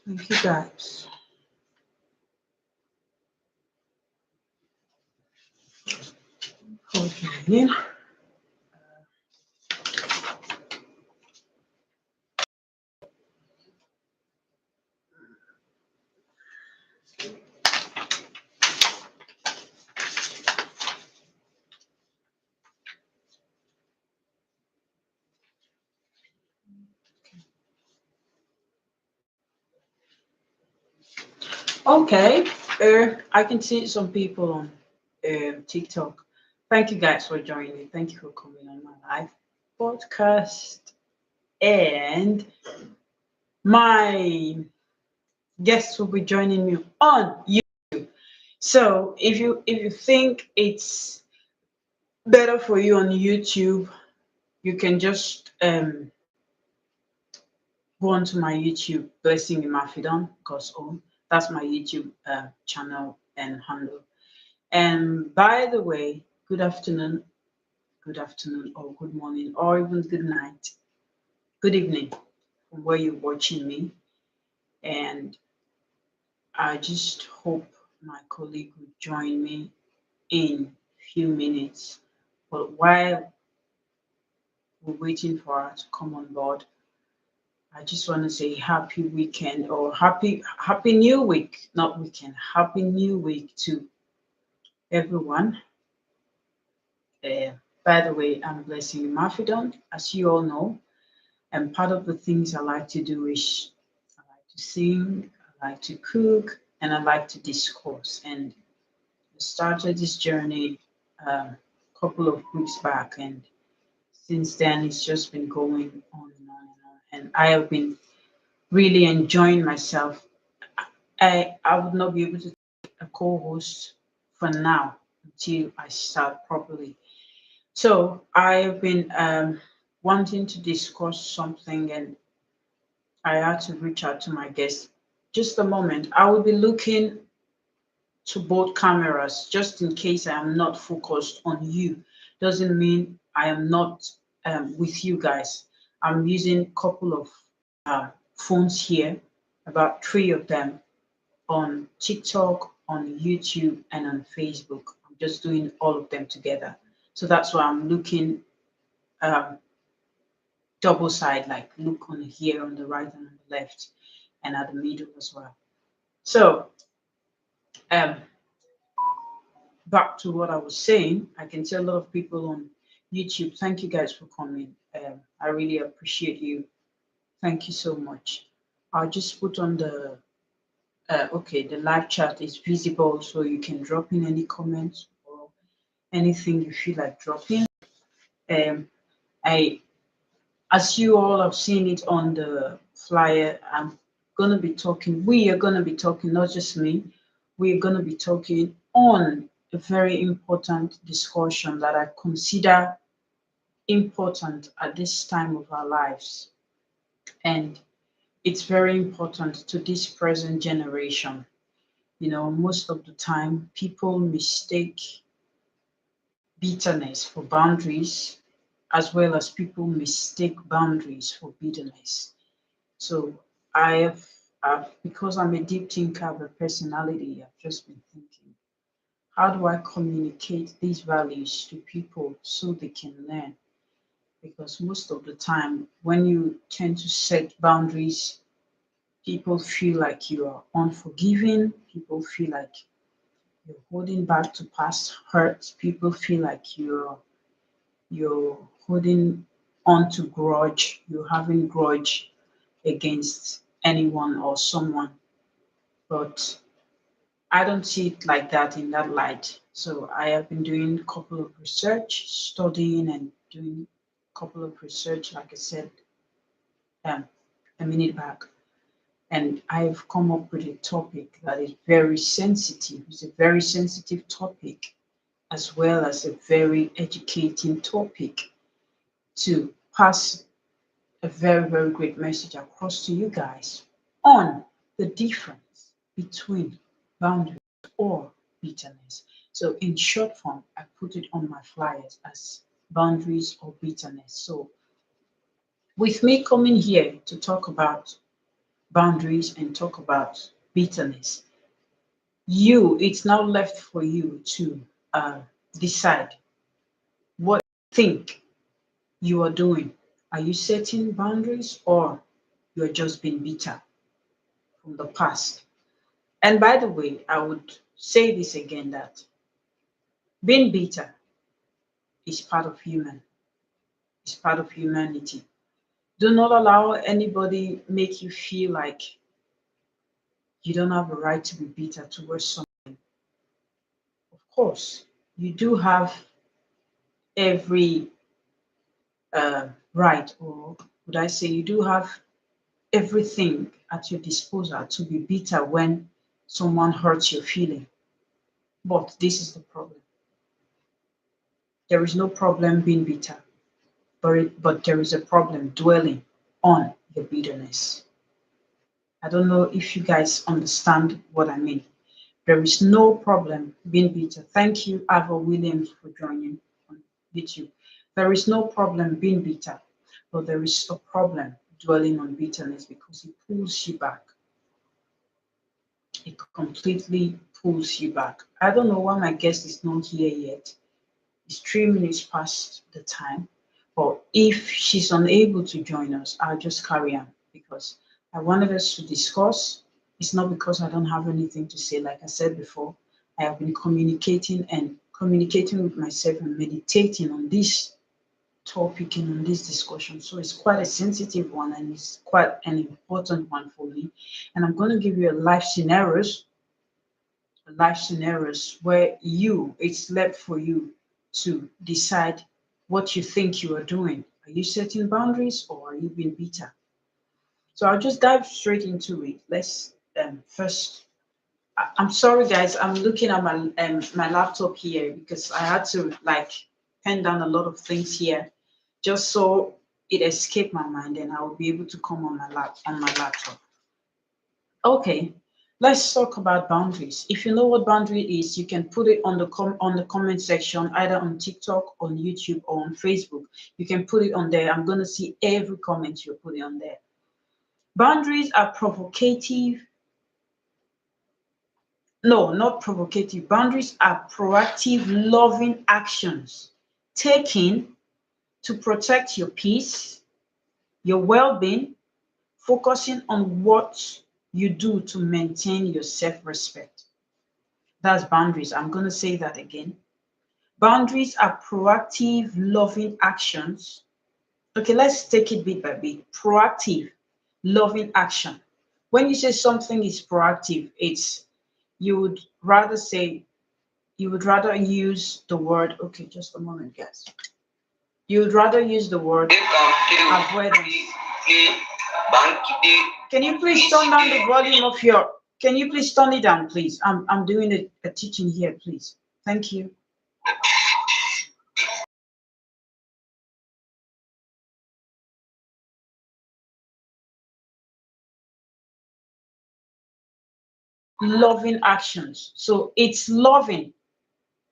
Thank you guys for joining. Okay, I can see some people on TikTok. Thank you guys for joining. Thank you for coming on my live podcast. And my guests will be joining me on YouTube. So if you think it's better for you on YouTube, you can just go onto my YouTube, Blessing Imafidon, because that's my YouTube channel and handle. And by the way, good afternoon, or good morning, or even good night, good evening, from where you're watching me. And I just hope my colleague will join me in few minutes. But while we're waiting for her to come on board, I just want to say happy weekend or happy new week, not weekend, happy new week to everyone. Uh, by the way, I'm Blessing Mafidon, as you all know, and part of the things I like to do is I like to sing, I like to cook, and I like to discourse. And I started this journey a couple of weeks back, and since then it's just been going on and on and on. And I have been really enjoying myself. I would not be able to take a co-host for now until I start properly. So I've been wanting to discuss something, and I had to reach out to my guest. Just a moment. I will be looking to both cameras just in case I am not focused on you. Doesn't mean I am not with you guys. I'm using a couple of phones here, about three of them on TikTok, on YouTube, and on Facebook. I'm just doing all of them together. So that's why I'm looking um, double side, like look on here on the right and on the left, and at the middle as well. So um, back to what I was saying, I can see a lot of people on YouTube. Thank you guys for coming. I really appreciate you. Thank you so much. I'll just put on the okay, the live chat is visible, so you can drop in any comments or anything you feel like dropping. Um, I, as you all have seen it on the flyer, I'm gonna be talking. We are gonna be talking, not just me. We're gonna be talking on a very important discussion that I consider important at this time of our lives, and it's very important to this present generation. You know, most of the time, people mistake bitterness for boundaries, as well as people mistake boundaries for bitterness. So I because I'm a deep thinker of a personality, I've just been thinking, how do I communicate these values to people so they can learn? Because most of the time, when you tend to set boundaries, people feel like you are unforgiving, people feel like you're holding back to past hurts, people feel like you're holding on to grudge, you're having grudge against anyone or someone. But I don't see it like that in that light. So I have been doing a couple of research, studying and doing a couple of research, like I said um, a minute back. And I've come up with a topic that is very sensitive. It's a very sensitive topic, as well as a very educating topic to pass a very, very great message across to you guys on the difference between boundaries or bitterness. So, in short form, I put it on my flyers as boundaries or bitterness. So, with me coming here to talk about boundaries and talk about bitterness. It's now left for you to decide what you think you are doing. Are you setting boundaries or you're just being bitter from the past? And by the way, I would say this again that being bitter is part of it's part of humanity. Do not allow anybody make you feel like you don't have a right to be bitter towards someone. Of course, you do have every right, or would I say you do have everything at your disposal to be bitter when someone hurts your feeling. But this is the problem. There is no problem being bitter, but there is a problem dwelling on your bitterness. I don't know if you guys understand what I mean. There is no problem being bitter. Thank you, Ava Williams, for joining on YouTube. There is no problem being bitter, but there is a problem dwelling on bitterness because it pulls you back. It completely pulls you back. I don't know why my guest is not here yet. It's 3 minutes past the time. But if she's unable to join us, I'll just carry on because I wanted us to discuss. It's not because I don't have anything to say. Like I said before, I have been communicating with myself and meditating on this topic and on this discussion. So it's quite a sensitive one and it's quite an important one for me. And I'm going to give you life scenarios where it's left for you to decide what you think you are doing. Are you setting boundaries or are you being bitter? So I'll just dive straight into it. Let's first. I'm sorry, guys. I'm looking at my laptop here because I had to like pen down a lot of things here, just so it escaped my mind and I will be able to come on my laptop. Okay, let's talk about boundaries. If you know what boundary is, you can put it on the comment section, either on TikTok, on YouTube, or on Facebook. You can put it on there. I'm gonna see every comment you're putting on there. Boundaries are provocative. No, not provocative. Boundaries are proactive, loving actions taken to protect your peace, your well-being, focusing on what you do to maintain your self-respect. That's boundaries. I'm going to say that again. Boundaries are proactive, loving actions. Okay, let's take it bit by bit. Proactive, loving action. When you say something is proactive, you would rather say, you would rather use the word, okay, just a moment, guys. You would rather use the word avoidance. Can you please turn down the volume of your, can you please turn it down, please? I'm doing a teaching here, please. Thank you. Loving actions. So it's loving.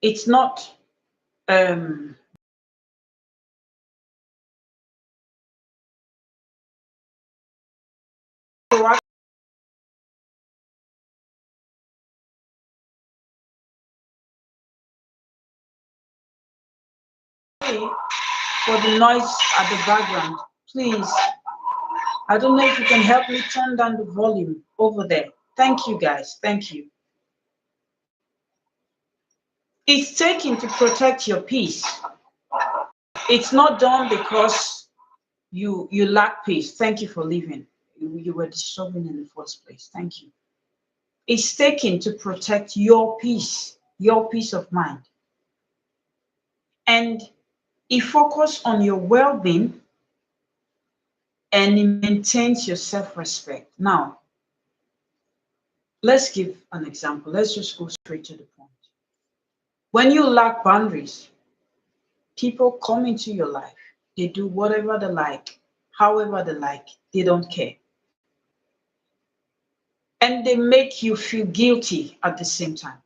It's not um proactive for the noise at the background. Please, I don't know if you can help me turn down the volume over there. Thank you, guys. Thank you. It's taken to protect your peace. It's not done because you lack peace. Thank you for leaving. You were disturbing in the first place. Thank you. It's taken to protect your peace of mind. And it focuses on your well-being and it maintains your self-respect. Now, let's give an example. Let's just go straight to the point. When you lack boundaries, people come into your life. They do whatever they like, however they like. They don't care. And they make you feel guilty at the same time.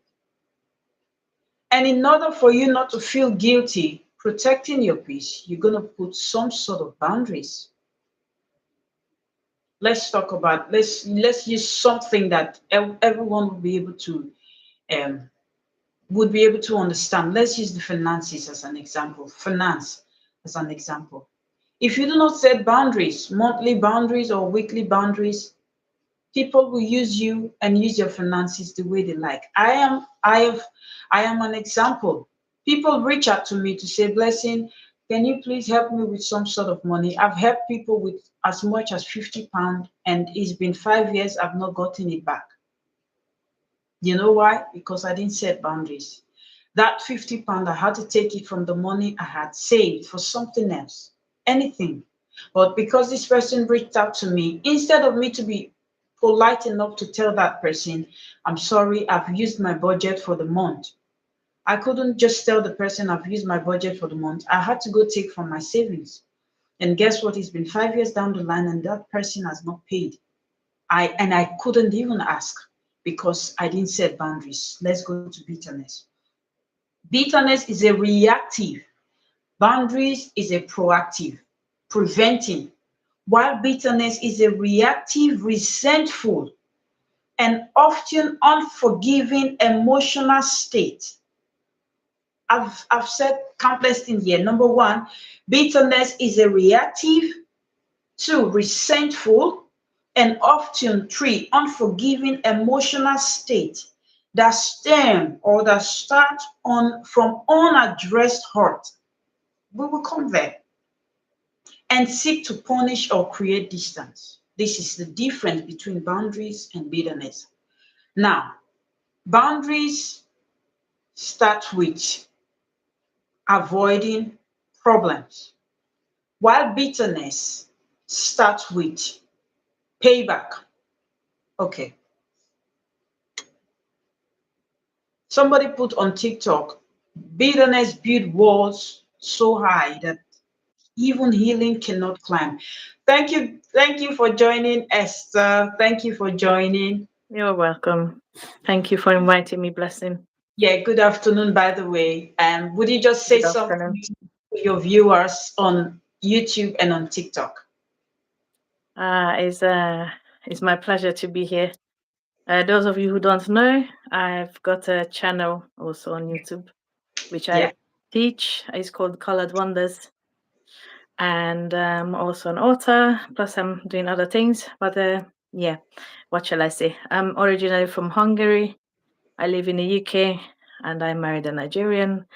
And in order for you not to feel guilty protecting your peace, you're going to put some sort of boundaries. let's talk about, let's use something that everyone will be able to um understand. Let's use the finances as an example. Finance as an example. If you do not set boundaries, monthly boundaries or weekly boundaries, people will use you and use your finances the way they like. I am an example. People reach out to me to say, Blessing, can you please help me with some sort of money? I've helped people with as much as £50, and it's been 5 years, I've not gotten it back. You know why? Because I didn't set boundaries. That £50, I had to take it from the money I had saved for something else, anything. But because this person reached out to me, instead of me to be polite enough to tell that person, I'm sorry, I've used my budget for the month. I couldn't just tell the person I've used my budget for the month. I had to go take from my savings. And guess what? It's been 5 years down the line and that person has not paid. I couldn't even ask because I didn't set boundaries. Let's go to bitterness. Bitterness is a reactive. Boundaries is a proactive, preventing. While bitterness is a reactive, resentful, and often unforgiving emotional state. I've said countless things here. Number one, bitterness is a reactive. Two, resentful. And often three, unforgiving emotional state that stem or that start on from unaddressed hurt. We will come there and seek to punish or create distance. This is the difference between boundaries and bitterness. Now, boundaries start with avoiding problems, while bitterness starts with payback. Okay. Somebody put on TikTok, bitterness build walls so high that even healing cannot climb. Thank you for joining, Esther. Thank you for joining. You're welcome. Thank you for inviting me, Blessing. Yeah, good afternoon, by the way. Would you just say Good something afternoon. to your viewers on YouTube and on TikTok? It's my pleasure to be here. Those of you who don't know, I've got a channel also on YouTube, which Yeah. I teach. It's called Colored Wonders. And I'm also an author, plus I'm doing other things. But yeah, what shall I say? I'm originally from Hungary. I live in the UK and I married a Nigerian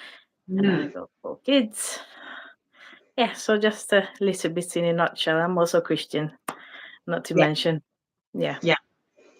and I Mm. got 4 kids. Yeah, so just a little bit in a nutshell. I'm also Christian, not to Yeah. mention. Yeah. Yeah.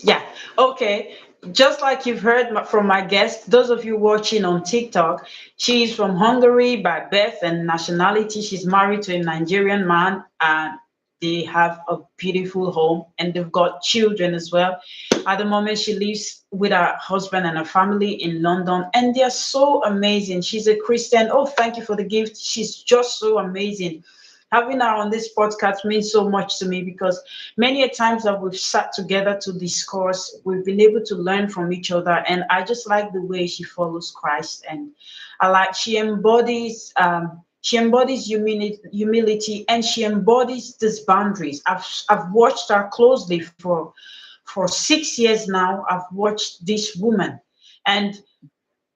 Yeah. Okay. Just like you've heard from my guest, those of you watching on TikTok, she's from Hungary by birth and nationality. She's married to a Nigerian man, and they have a beautiful home and they've got children as well. At the moment, she lives with her husband and her family in London, and they're so amazing. She's a Christian. Oh, thank you for the gift. She's just so amazing. Having her on this podcast means so much to me because many a times that we've sat together to discuss, we've been able to learn from each other, and I just like the way she follows Christ, and I like she embodies humility, and she embodies these boundaries. I've watched her closely for 6 years now. I've watched this woman, and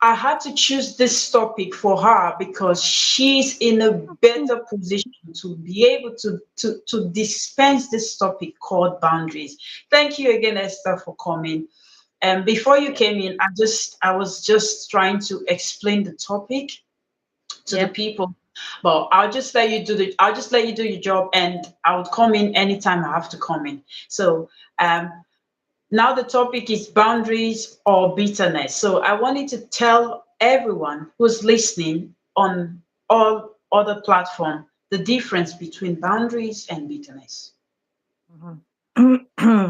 I had to choose this topic for her because she's in a better position to be able to dispense this topic called boundaries. Thank you again, Esther, for coming. And before you Yeah. came in, I was just trying to explain the topic to the Yeah. people. But I'll just let you do your job, and I would come in anytime I have to come in. So um now the topic is boundaries or bitterness. So I wanted to tell everyone who's listening on all other platform the difference between boundaries and bitterness.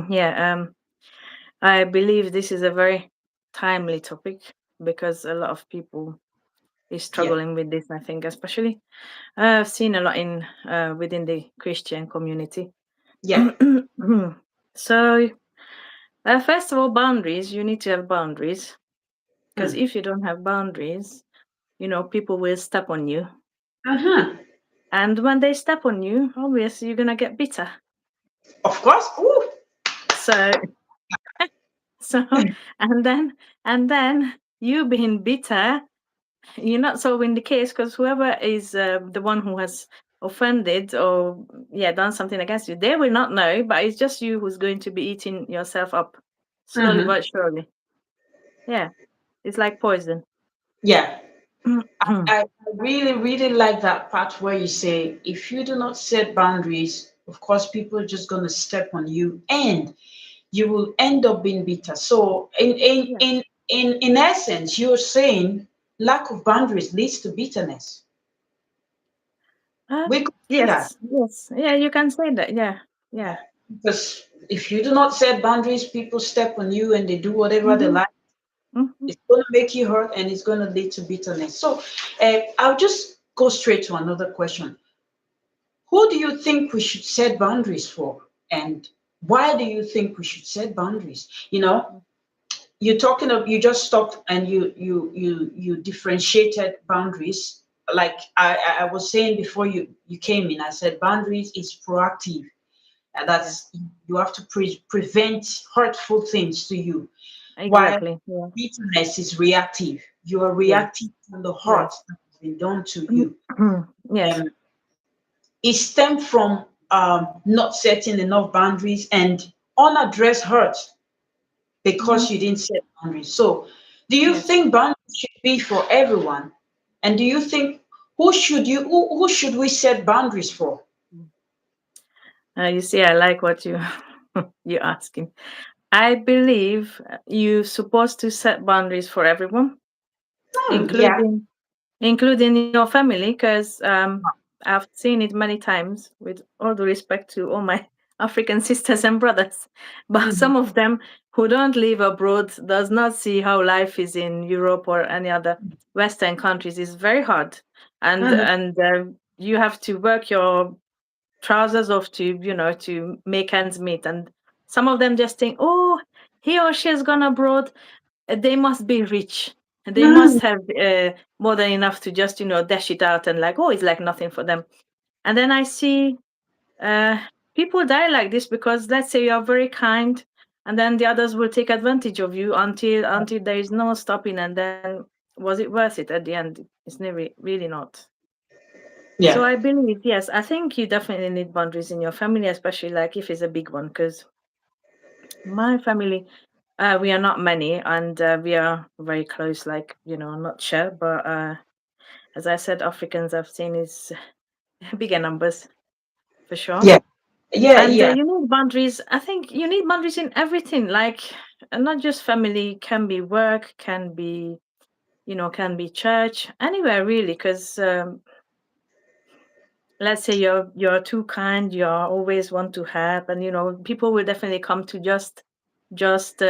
Yeah. I believe this is a very timely topic because a lot of people is Yeah, struggling with this. I think, especially I've seen a lot in within the Christian community. yeah, So, first of all, boundaries. You need to have boundaries because mm. if you don't have boundaries, people will step on you, Uh-huh. and when they step on you, obviously you're gonna get bitter. Of course. Ooh. So, so, and then you being bitter, you're not solving the case because whoever is the one who has offended or done something against you, they will not know, but it's just you who's going to be eating yourself up slowly Mhm. but surely. Yeah, it's like poison. Yeah. I really, really like that part where you say, if you do not set boundaries, of course, people are just going to step on you and you will end up being bitter. So, Yeah. in essence, you're saying lack of boundaries leads to bitterness. Uh, We could say that. yes, yes, yeah, you can say that. Yeah, yeah. Because if you do not set boundaries, people step on you and they do whatever they Mm-hmm. like. Mm-hmm. It's going to make you hurt and it's going to lead to bitterness. So, I'll just go straight to another question. Who do you think we should set boundaries for? And why do you think we should set boundaries? You're talking of, you just stopped and you differentiated boundaries. Like I was saying before you came in, I said boundaries is proactive. And Yeah, that's, you have to prevent hurtful things to you. While exactly. Yeah, bitterness is reactive. You are yeah, reacting to the yeah. hurt that has been done to you. Yes. Um, it stemmed from not setting enough boundaries and unaddressed hurt Hmm. because you didn't set boundaries. So, do you Yes. think boundaries should be for everyone? And do you think who should we set boundaries for? You see, I like what you you're asking. I believe you're supposed to set boundaries for everyone, Yeah. including your family, because I've seen it many times. With all the respect to all my African sisters and brothers, but Mhm. some of them who don't live abroad does not see how life is in Europe or any other Western countries. It's very hard, and Mhm. you have to work your trousers off to to make ends meet, and some of them just think, oh, he or she has gone abroad, they must be rich, they Mhm. must have more than enough to just dash it out, and like, oh, it's like nothing for them. And then I see uh, people die like this because, let's say, you are very kind, and then the others will take advantage of you until there is no stopping, and then was it worth it at the end? It's never really not. So Yeah. I believe, yes, I think you definitely need boundaries in your family, especially like if it's a big one. Because my family, we are not many, and we are very close. Like, not sure, but as I said, Africans I've seen is bigger numbers for sure. Yeah. Yeah. And Yeah. you need boundaries. I think you need boundaries in everything. Like, not just family, can be work, can be can be church, anywhere really. Because let's say you're too kind, you always want to help, and people will definitely come to just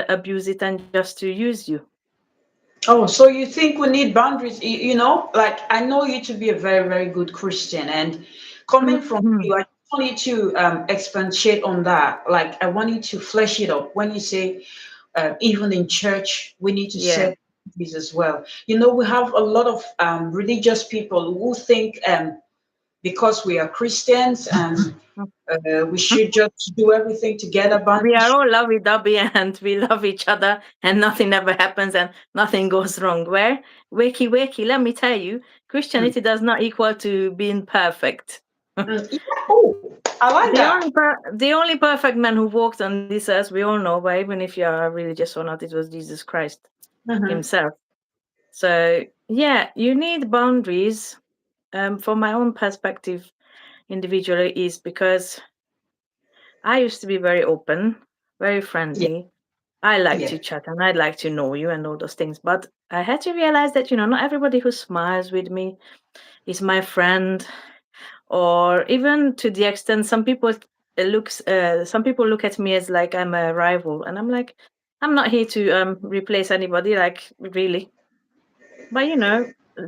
abuse it and just to use you. Oh, so you think we need boundaries? Like I know you to be a very, very good Christian, and coming from Mhm. you, I want you to expatiate on that. Like I want you to flesh it up when you say even in church we need to Yeah. set boundaries as well. We have a lot of religious people who think because we are Christians and we should just do everything together. We are Boundaries. all lovey-dovey and we love each other and nothing ever happens and nothing goes wrong. Where wakey wakey, let me tell you, Mm, Christianity does not equal to being perfect. yeah. Oh, I like The that. only perfect man who walked on this earth, we all know, but even if you are religious or not, it was Jesus Christ Mhm. himself. So yeah, you need boundaries. From my own perspective, individually, is because I used to be very open, very Yeah. friendly. I like Yeah. to chat and I'd like to know you and all those things. But I had to realize that, not everybody who smiles with me is my friend, or even to the extent some people look at me as like I'm a rival, and I'm like, I'm not here to replace anybody, like, really. But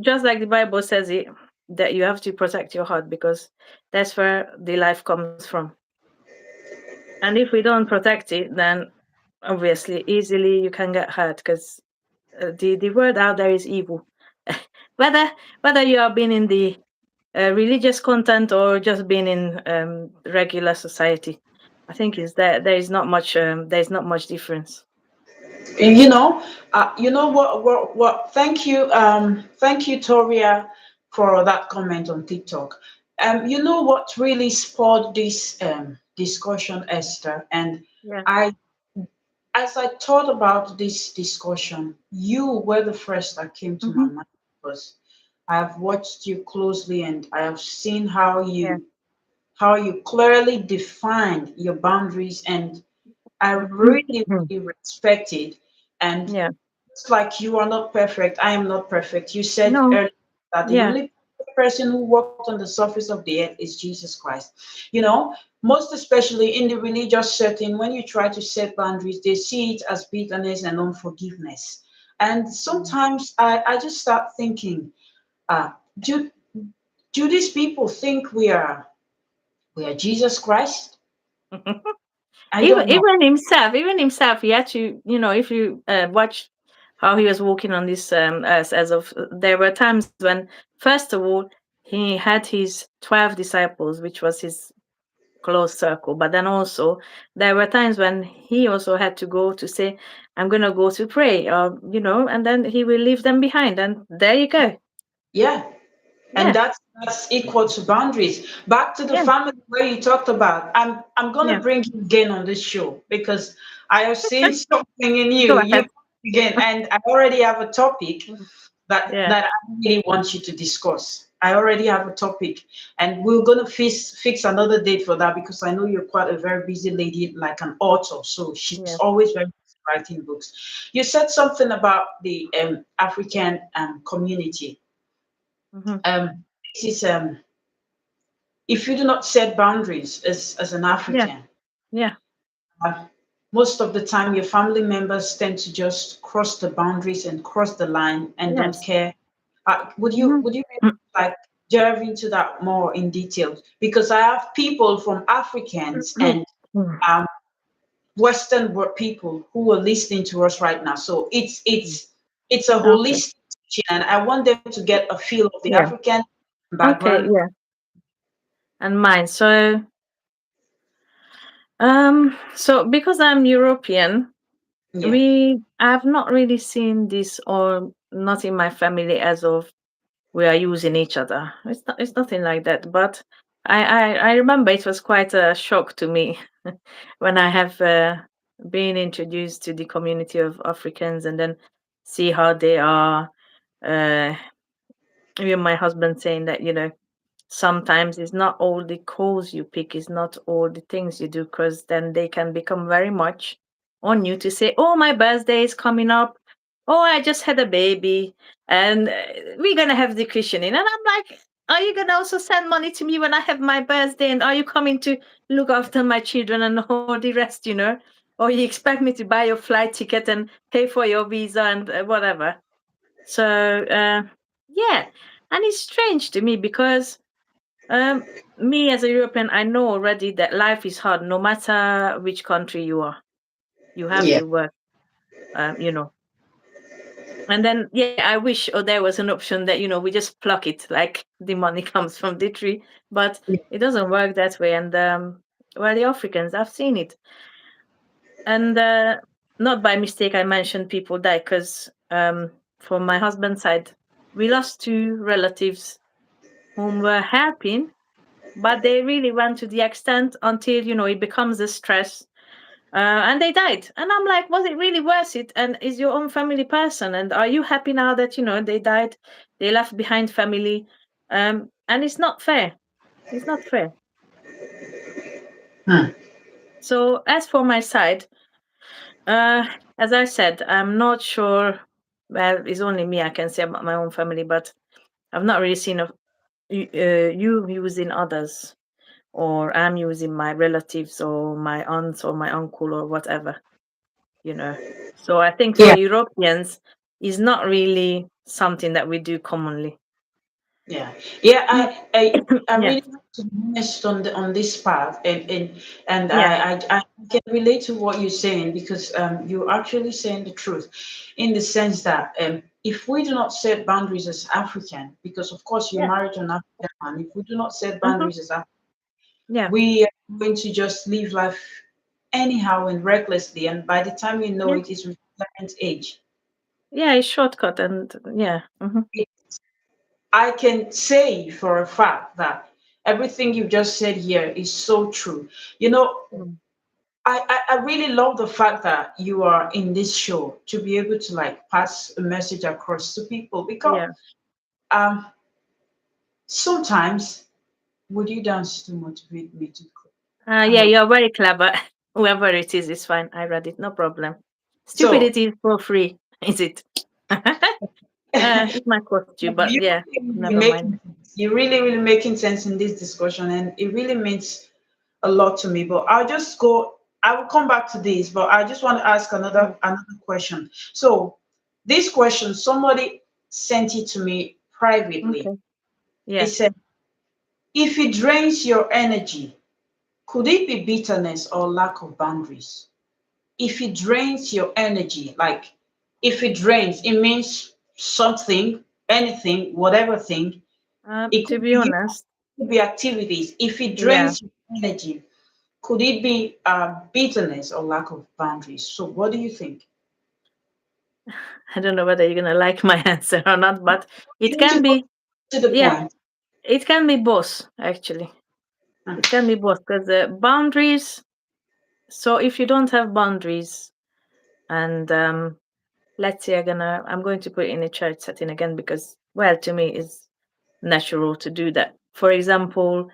just like the Bible says it, that you have to protect your heart because that's where the life comes from. And if we don't protect it, then obviously easily you can get hurt because the word out there is evil. whether whether you have been in the religious content or just been in regular society, I think is that there is not much difference. And you know what? Thank you, Toria, for that comment on TikTok. You know what really spurred this discussion, Esther, and Yeah. I, as I thought about this discussion, you were the first that came to my Mm-hmm. mind because I have watched you closely and I have seen Yeah. how you clearly defined your boundaries, and I really, Mhm. really respect it. And Yeah. it's like you are not perfect. I am not perfect. You said No. earlier that the Yeah. only person who walked on the surface of the earth is Jesus Christ. You know, most especially in the religious setting, when you try to set boundaries, they see it as bitterness and unforgiveness. And Mm. sometimes I just start thinking, do these people think we are Jesus Christ? I even don't know. even himself, he had to, if you watch how he was walking on this as of there were times when, first of all, he had his 12 disciples, which was his close circle, but then also there were times when he also had to go to say, I'm going to go to pray, or and then he will leave them behind, and there you go. Yeah. And Yeah. that's equal to boundaries. Back to the Yeah. family where you talked about. I'm gonna Yeah. bring you again on this show because I have seen something in you. Go You ahead. again, and I already have a topic Yeah. that I really want you to discuss. I already have a topic, and we're gonna fix another date for that because I know you're quite a very busy lady, like an author. So she's Yeah. always very busy writing books. You said something about the African community. Hmm. This is if you do not set boundaries as an Yeah. African, Yeah. uh, most of the time your family members tend to just cross the boundaries and cross the line and don't Yes. care. Hmm. Would you like delve into that more in detail? Because I have people from Africans and um, Western world people who are listening to us right now. So it's a Okay. holistic teaching, and I want them to get a feel of the Yeah. African Okay. background. Yeah. And mine. So because I'm European, Yeah, I've not really seen this, or not in my family, as of we are using each other. It's nothing like that. But I remember it was quite a shock to me when I have been introduced to the community of Africans, and then see how they are. Uh, Even my husband saying that, sometimes it's not all the calls you pick, it's not all the things you do, because then they can become very much on you to say, oh, my birthday is coming up, oh, I just had a baby, and we're gonna have the christening, and I'm like, are you gonna also send money to me when I have my birthday, and are you coming to look after my children and all the rest? Or you expect me to buy your flight ticket and pay for your visa and whatever. So yeah, and it's strange to me because um, me as a European, I know already that life is hard no matter which country you are. You have yeah. to work, you know. And then, yeah, I wish there was an option that, we just pluck it, like the money comes from the tree. But it doesn't work that way. And well, the Africans, I've seen it. And not by mistake, I mentioned people die because from my husband's side, we lost two relatives whom were helping, but they really went to the extent until it becomes a stress, and they died. And I'm like, was it really worth it? And is your own family person, and are you happy now that they died, they left behind family? And it's not fair. It's not fair. Hmm. So as for my side, uh as I said, I'm not sure. Well, it's only me I can say about my own family, but I've not really seen you using others, or I'm using my relatives or my aunts or my uncle or whatever, you know. So I think for Yeah, Europeans, it's not really something that we do commonly. yeah, yeah. Mm. I Yeah, really want to be honest on this part, and yeah, I can relate to what you're saying because you're actually saying the truth, in the sense that if we do not set boundaries as African, because of course you're yeah, married to an African man, if we do not set hmm, boundaries as African, yeah, we are going to just live life anyhow and recklessly, and by the time you know Yeah. it is retirement age. Yeah, it's shortcut and yeah. I can say for a fact that everything you just said here is so true. You know, Mm. I really love the fact that you are in this show to be able to like pass a message across to people because Yeah. um sometimes would you dance to motivate me to Yeah, uh, you're very clever. Whoever it is fine. I read it, no problem. so Stupidity is for free, is it? It might cost you, but yeah, you never mind. making you're really making sense in this discussion, and it really means a lot to me. But I'll just go. I will come back to this, but I just want to ask Mm. another question. So this question, somebody sent it to me privately. Okay. It Yeah. said, "If it drains your energy, could it be bitterness or lack of boundaries?" If it drains your energy, like if it drains, it means something, anything, whatever thing. It To could be be you, honest, it could be activities. If it yeah, drains your energy, could it be bitterness or lack of boundaries? So, what do you think? I don't know whether you're gonna like my answer or not, but it You need to can go be, to the yeah, point. it can be both actually. It can be both because the boundaries. So if you don't have boundaries, and let's say I'm going to put it in a church setting again because, well, to me, it's natural to do that. For example,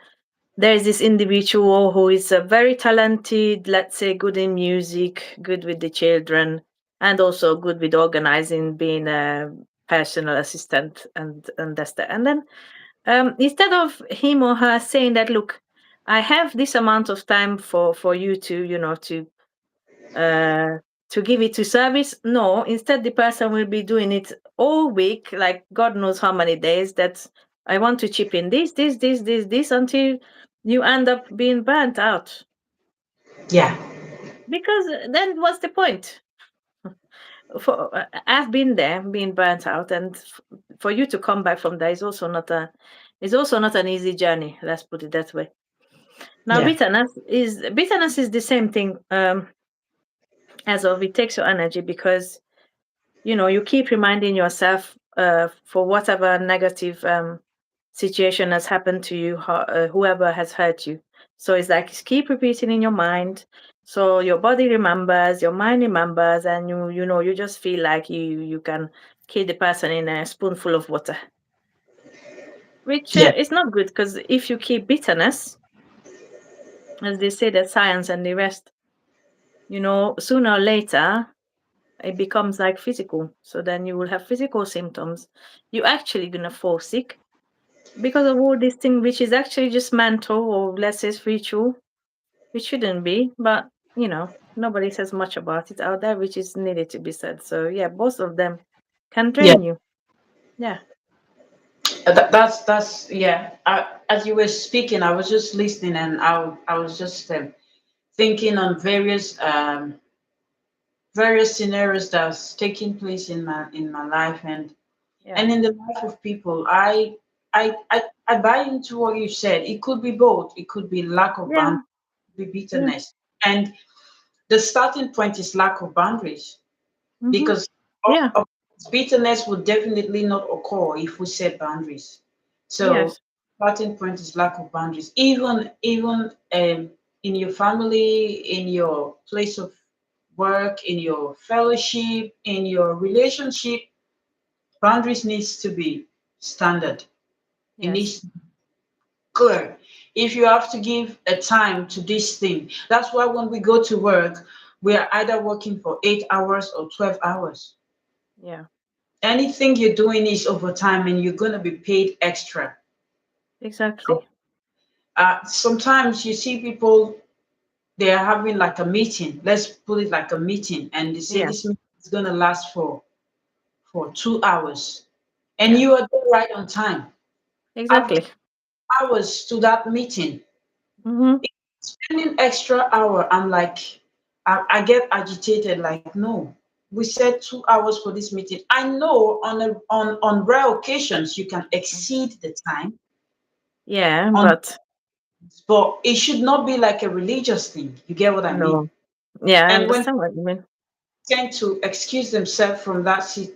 there is this individual who is very talented, let's say good in music, good with the children, and also good with organizing, being a personal assistant, and that's that. And then instead of him or her saying that, look, I have this amount of time for you to, uh, to give it to service. No, instead the person will be doing it all week, like God knows how many days. That's I want to chip in this until you end up being burnt out. Yeah, Because then what's the point? I've been there, being burnt out, and for you to come back from that is also not an easy journey. Let's put it that way. Now, yeah, bitterness is the same thing as of it takes your energy because you keep reminding yourself for whatever negative situation has happened to you, whoever has hurt you. So it's like keep repeating in your mind, so your body remembers, your mind remembers, and you just feel like you can kill the person in a spoonful of water, which yeah, is not good because if you keep bitterness, as they say that science and the rest, sooner or later it becomes like physical. So then you will have physical symptoms. You're actually gonna fall sick because of all this thing, which is actually just mental or let's say spiritual, which shouldn't be. But nobody says much about it out there, which is needed to be said. So yeah, both of them can yeah. drain you. Yeah, That's yeah. As you were speaking, I was just listening, and I was just thinking on various scenarios that's taking place in my life yeah, and in the life of people. I buy into what you said. It could be both. It could be lack of yeah, boundaries, be yeah. bitterness, and the starting point is lack of boundaries Mm-hmm. because Yeah. bitterness would definitely not occur if we set boundaries. So Yes. starting point is lack of boundaries. Even in your family, in your place of work, in your fellowship, in your relationship, boundaries needs to be standard. It Yes. needs to be clear. If you have to give a time to this thing, that's why when we go to work, we are either working for 8 hours or 12 hours. Yeah. Anything you're doing is overtime and you're going to be paid extra. Exactly. Sometimes you see people, they are having like a meeting, let's put it like a meeting, and they say Yeah. this meeting is going to last for 2 hours, and Yeah. you are there right on time. I've Exactly. given hours to that meeting. Mm-hmm. Spending extra hour, I'm like, I get agitated. Like, no, we said 2 hours for this meeting. I know on rare occasions you can exceed the time, Yeah, on but but it should not be like a religious thing. You get what I mean? no. Yeah, I And when understand what you mean. they tend to excuse themselves from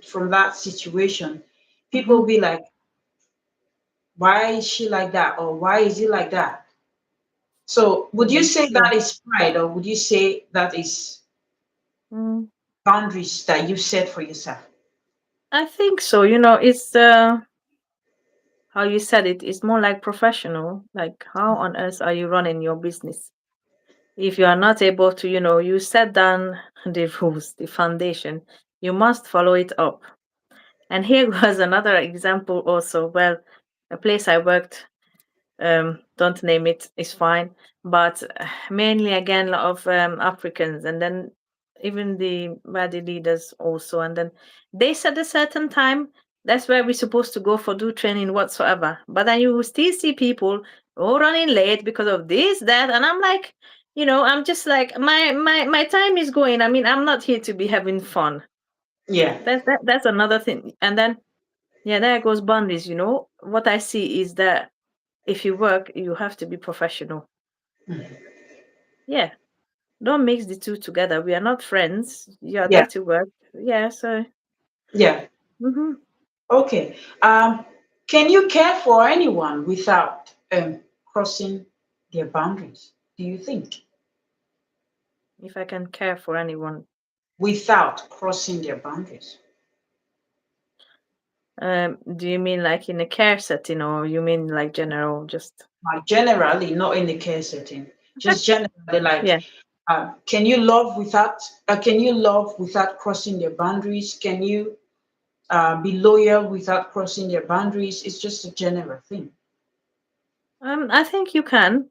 from that situation, people Hmm. will be like, why is she like that? Or why is he like that? So would you Yeah, say true. that is pride, or would you say that is Mm, boundaries that you set for yourself? I think so. It's how you said it. It's more like professional. Like, how on earth are you running your business if you are not able to? You set down the rules, the foundation. You must follow it up. And here was another example also. Well, a place I worked, don't name it, is fine, but mainly again a lot of Africans, and then even the body leaders also, and then they set a certain time. That's where we're supposed to go for do training whatsoever, but then you will still see people all running late because of this, that, and I'm like, I'm just like, my time is going. I mean, I'm not here to be having fun. Yeah. That's another thing. And then, yeah, there goes boundaries. What I see is that if you work, you have to be professional. Mhm. Yeah, don't mix the two together. We are not friends. You are Yeah. there to work. Yeah, so. Yeah. Hmm. Okay. Can you care for anyone without crossing their boundaries? Do you think? If I can care for anyone, Without crossing their boundaries? do you mean like in a care setting, or you mean like general? Just Generally, not in the care setting, just generally, like, yeah. can you love without crossing their boundaries? Can you be loyal without crossing their boundaries? It's just a general thing. I think you can.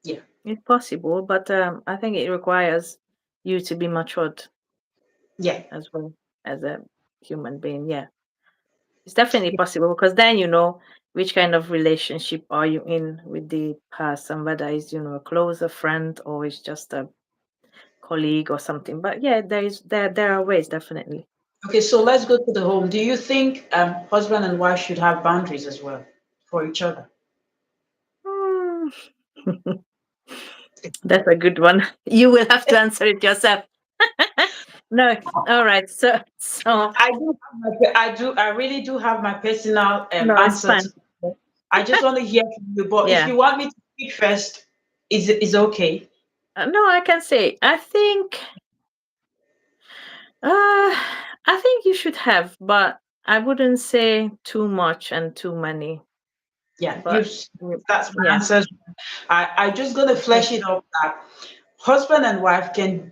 Yeah. It's possible, but I think it requires you to be matured Yeah. as well as a human being. Yeah. It's definitely possible because then you know which kind of relationship are you in with the person, whether it's a closer friend or it's just a colleague or something. But yeah, there are ways definitely. Okay, so let's go to the home. Do you think husband and wife should have boundaries as well for each other? Hmm. That's a good one. You will have to answer it yourself. No, all right. So I really do have my personal no, it's answer to fine. that. I just want to hear from you, but if Yeah. you want me to speak first, is okay. No, I can say. I think you should have, but I wouldn't say too much and too many. Yeah, But that's my yeah, answer. I just gonna yeah, flesh it up that husband and wife can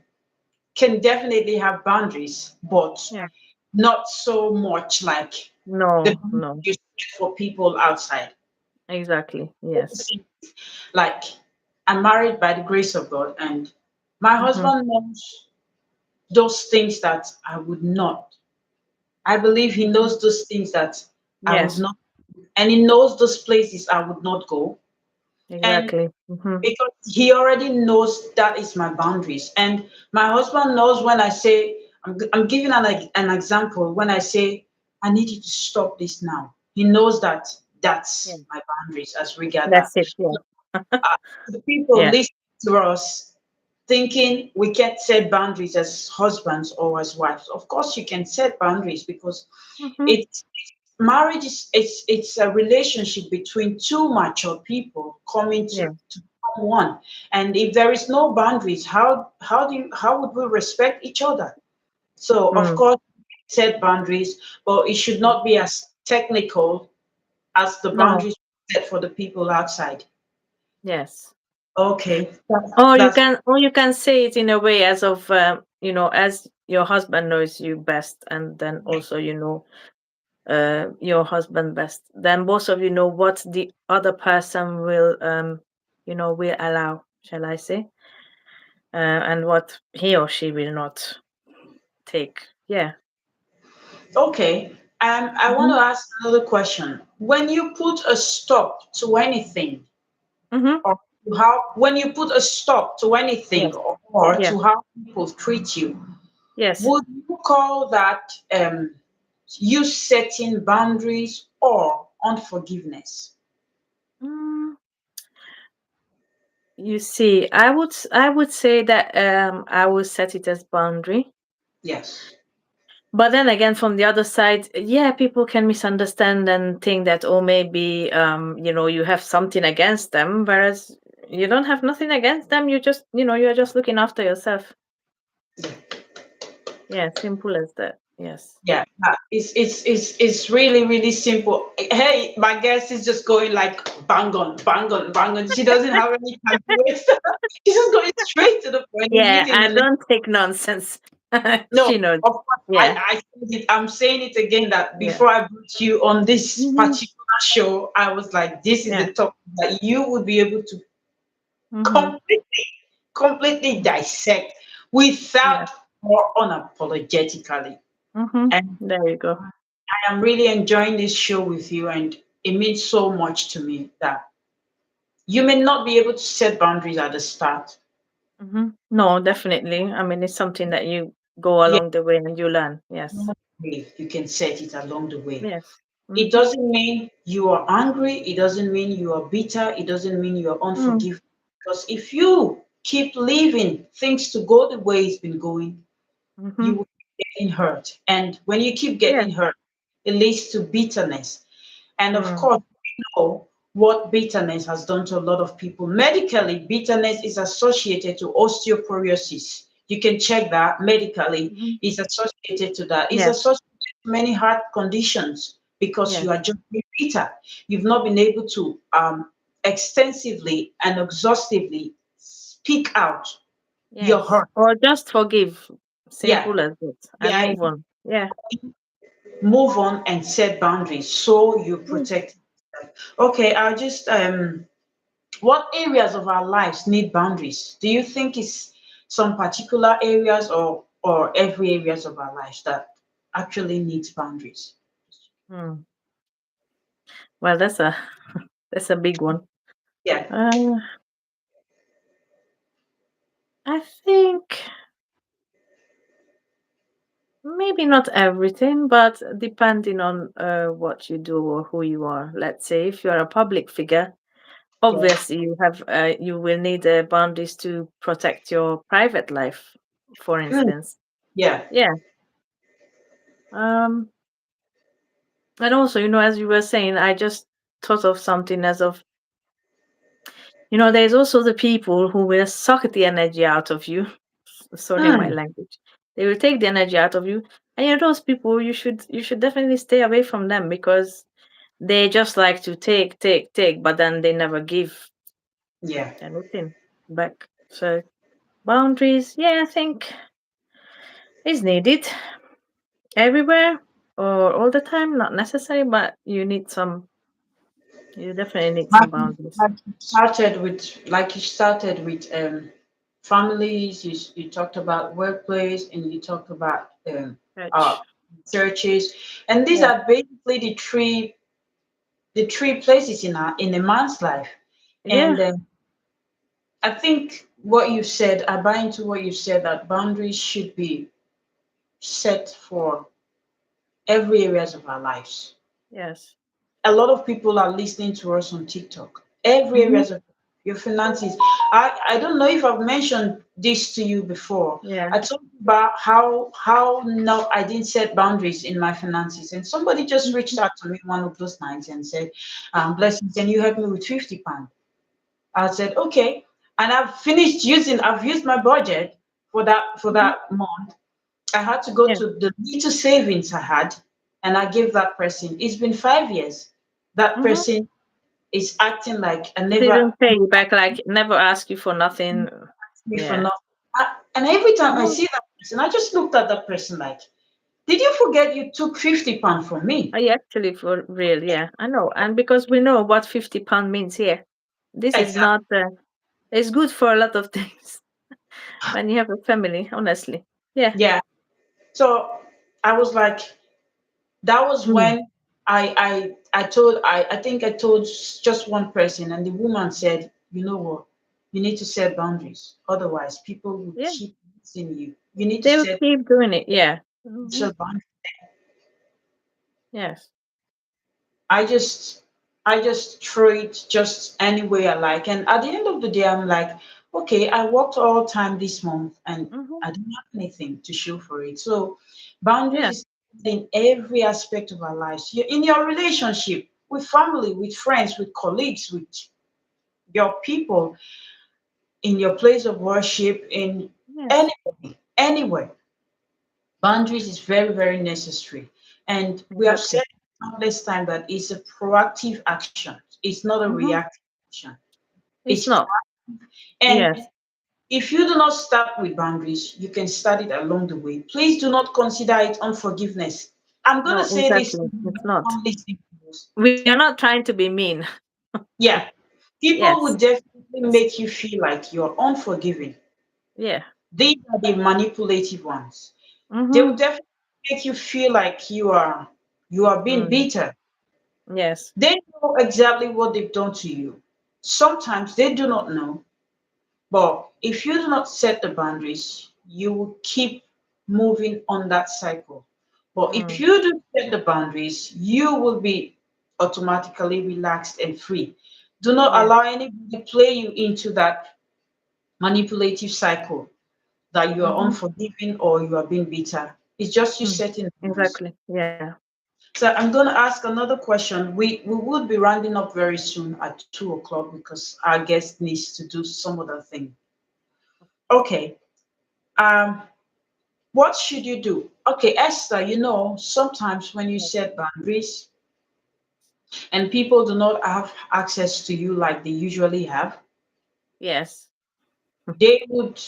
definitely have boundaries, but yeah. not so much like the No, boundaries no, you set for people outside. exactly. Yes. Like, I'm married by the grace of God, and my Hmm. husband knows those things that I would not. I believe he knows those things that I would Yes, not, and he knows those places I would not go. And exactly. Hmm. because he already knows that is my boundaries. And my husband knows when I say, I'm giving an example, when I say, I need you to stop this now. He knows that Yeah, that's my boundaries as regard that. that's it. Yeah, The people yeah. listen to us thinking we can't set boundaries as husbands or as wives. Of course, you can set boundaries because Hmm. it's marriage is it's a relationship between two mature people coming Yeah. to become one. And if there is no boundaries, how would we respect each other? So of Mm. course, set boundaries, but it should not be as technical as the No. boundaries set for the people outside. Yes. Okay, Or you can say it in a way as of as your husband knows you best, and then also your husband best. Then both of you know what the other person will allow, shall I say, and what he or she will not take. Yeah. okay. I want Mm-hmm. to ask another question. When you put a stop to anything, Mm-hmm. or to how when you put a stop to anything, Yes. or Yeah. to how people treat you, Yes. would you call that you setting boundaries or unforgiveness? Mm, You see, I would say that I would set it as boundary. Yes. But then again, from the other side, yeah, people can misunderstand and think that, oh, maybe you have something against them, whereas you don't have nothing against them. You just, you're just looking after yourself. Yeah. Yeah, simple as that. Yes. Yeah, it's really really simple. Hey, my guest is just going like bang on, bang on, bang on. She doesn't have any time to waste. She's just going straight to the point. It's Yeah, hitting I the don't take nonsense. no. She knows. Of course, Yeah. I'm saying it again that Yeah. before I brought you on this Hmm. particular show, I was like, this is Yeah. the topic that you would be able to Hmm. completely, completely dissect without Yeah. or unapologetically. Hmm. And There you go. I am really enjoying this show with you, and it means so much to me that you may not be able to set boundaries at the start. No, definitely. I mean, it's something that you go Yeah, along the way and you learn. Yes. you can set it along the way. Yes. It Hmm. doesn't mean you are angry, it doesn't mean you are bitter, it doesn't mean you are Mm. unforgiving. Because if you keep leaving things to go the way it's been going, you Hmm. will be getting hurt. And when you keep Yeah. getting hurt, it leads to bitterness. And of Mm. course, we know what bitterness has done to a lot of people. Medically, bitterness is associated to osteoporosis. You can check that medically. Hmm. It's associated to that. It's Yes. associated to many heart conditions because you Yes. are just bitter. You've not been able to extensively and exhaustively speak out your Yes. hurt. Or just forgive. Yeah, Simple as it. And yeah. move on. Yeah. Move on and set boundaries so you Mm. protect yourself. Okay, I'll just what areas of our lives need boundaries? Do you think it's some particular areas or every areas of our lives that actually needs boundaries? Mm. Well, that's a big one. Yeah. Uh, I think maybe not everything, but depending on what you do or who you are. Let's say if you are a public figure, Yeah. obviously you will need boundaries to protect your private life, for Hmm. instance. Yeah. Yeah. Um, and also, as you were saying, I just thought of something as of, there's also the people who will suck the energy out of you. Sorry, my Hmm. language. They will take the energy out of you, and those people you should definitely stay away from them because they just like to take, take, take, but then they never give Yeah. anything back. So boundaries, yeah, I think is needed everywhere or all the time, not necessary, but you definitely need some Like boundaries. like you started with families, you talked about workplace, and you talked about uh, Church. churches, and these Yeah. are basically the three places in a man's life. Yeah. And I think what you said, I buy into what you said that boundaries should be set for every areas of our lives. Yes. A lot of people are listening to us on TikTok. Every Hmm. areas of your finances. I don't know if I've mentioned this to you before. Yeah. I talked about how no I didn't set boundaries in my finances, and somebody just reached Mhm. out to me one of those nights and said, "Blessings, can you help me with £50?" I said, "Okay," and I've used my budget for that Mhm. month. I had to go Yeah. to the little savings I had, and I gave that person. It's been 5 years. That Hmm. person is acting like I never Didn't pay you back, like never ask you for nothing. asked me for Yeah. nothing. And every time I Mhm. see that person, I just looked at that person like, did you forget you took £50 from me? I actually, for real, yeah, I know. And because we know what £50 means here, this is Exactly. not, it's good for a lot of things when you have a family, honestly. Yeah. Yeah. So I was like, that was Mm. when I think I told just one person, and the woman said, you know what, you need to set boundaries, otherwise people will Yeah. keep using you. You need to They will set keep doing it. Yeah. Hmm. boundaries. Yes. I just I just throw it just any way I like. And at the end of the day, I'm like, okay, I worked all time this month and Mm-hmm. I don't have anything to show for it. So Yeah. boundaries is in every aspect of our lives. In your relationship, with family, with friends, with colleagues, with your people, in your place of worship, in Yes. anybody, anywhere. Boundaries is very, very necessary. And we have Exactly. said countless times that it's a proactive action. It's not a Mm-hmm. reactive action. It's It's not. and Yes. if you do not start with boundaries, you can start it along the way. Please do not consider it unforgiveness. I'm going to No, say this exactly. It's not. on listening to us. We are not trying to be mean. Yeah, people Yes. would definitely make you feel like you're unforgiving. Yeah. These are the manipulative ones. They will Mm-hmm. definitely make you feel like you are being Mm. bitter. Yes. They know exactly what they've done to you. Sometimes they do not know, but if you do not set the boundaries, you will keep moving on that cycle. But if Mm. you do set the boundaries, you will be automatically relaxed and free. Do not Yeah. allow anybody to play you into that manipulative cycle that you are Mm-hmm. unforgiving or you are being bitter. It's just you Mm. setting boundaries. Exactly. Yeah. So I'm going to ask another question. We would be rounding up very soon at 2 o'clock because our guest needs to do some other thing. Okay. Um, what should you do? Okay, Esther, sometimes when you set boundaries and people do not have access to you like they usually have, Yes. they would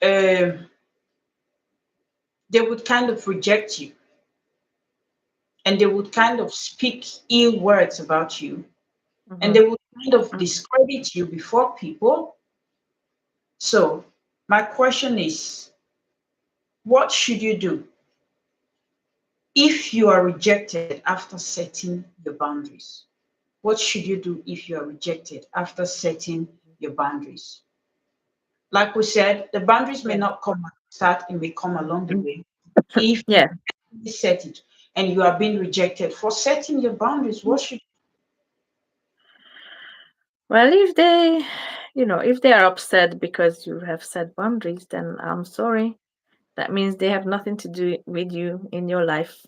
um they would kind of reject you and they would kind of speak ill words about you and Mm-hmm. they would kind of discredit you before people. So, my question is, what should you do if you are rejected after setting your boundaries? What should you do if you are rejected after setting your boundaries? Like we said, the boundaries may Yeah. not come at the start, it may come along the Mm. way. If Yeah. you set it and you are being rejected for setting your boundaries, what should Well, if they, if they are upset because you have set boundaries, then I'm sorry. That means they have nothing to do with you in your life